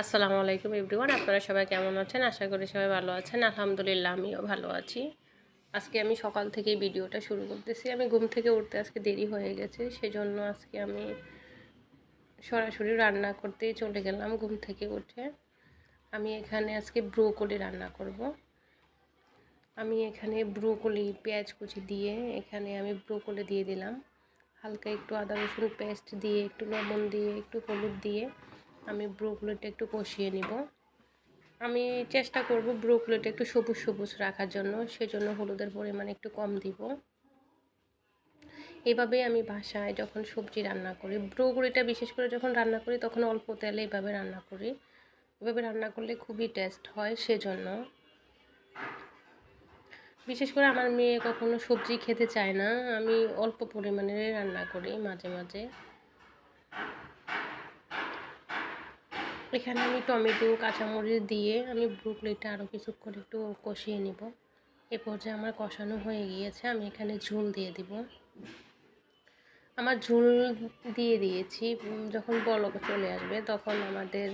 আসসালামু আলাইকুম এভরিওয়ান, আপনারা সবাই কেমন আছেন? আশা করি সবাই ভালো আছেন। আলহামদুলিল্লাহ আমিও ভালো আছি। আজকে আমি সকাল থেকেই ভিডিওটা শুরু করতেছি। আমি ঘুম থেকে উঠতে আজকে দেরি হয়ে গেছে, সেজন্য আজকে আমি সরাসরি রান্না করতেই চলে গেলাম। ঘুম থেকে উঠে আমি এখানে আজকে ব্রোকলি রান্না করব। আমি এখানে ব্রোকলি পেঁয়াজ কুচি দিয়ে এখানে আমি ব্রোকলি দিয়ে দিলাম। হালকা একটু আদা রসুন পেস্ট দিয়ে, একটু লবণ দিয়ে, একটু হলুদ দিয়ে আমি ব্রোকলিটা একটু কষিয়ে নিব। আমি চেষ্টা করব ব্রোকলিটা একটু সবুজ সবুজ রাখার জন্য, সেজন্য হলুদের পরিমাণ একটু কম দিব। এভাবেই আমি বাসায় যখন সবজি রান্না করি, ব্রোকলিটা বিশেষ করে যখন রান্না করি তখন অল্প তেলে এভাবে রান্না করি। এভাবে রান্না করলে খুবই টেস্ট হয়। সেজন্য বিশেষ করে আমার মেয়ে কখনো সবজি খেতে চায় না, আমি অল্প পরিমাণে রান্না করি মাঝে মাঝে। এখানে আমি টমেটো কাঁচামরিচ দিয়ে আমি ব্রোকলিটা আরও কিছুক্ষণ একটু কষিয়ে নিব। এ পর্যায়ে আমার কষানো হয়ে গিয়েছে, আমি এখানে ঝোল দিয়ে দিব। আমার ঝোল দিয়ে দিয়েছি। যখন বলক চলে আসবে তখন আমাদের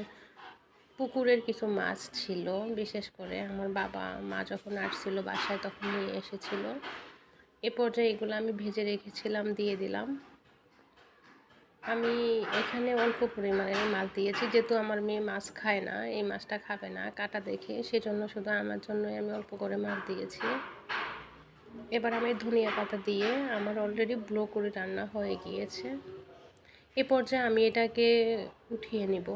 পুকুরের কিছু মাছ ছিল, বিশেষ করে আমার বাবা মা যখন আসছিল বাসায় তখন নিয়ে এসেছিল। এ পর্যায়ে এগুলো আমি ভেজে রেখেছিলাম, দিয়ে দিলাম। আমি এখানে অল্প পরিমাণের মাছ দিয়েছি, যেহেতু আমার মেয়ে মাছ খায় না, এই মাছটা খাবে না কাটা দেখে, সেজন্য শুধু আমার জন্যই আমি অল্প করে মাছ দিয়েছি। এবার আমি ধনিয়া পাতা দিয়ে, আমার অলরেডি ব্রোকলি রান্না হয়ে গিয়েছে। এ পর্যায়ে আমি এটাকে উঠিয়ে নিব।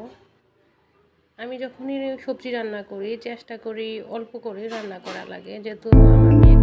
আমি যখনই সবজি রান্না করি চেষ্টা করি অল্প করে রান্না করা লাগে, যেহেতু আমার মেয়ে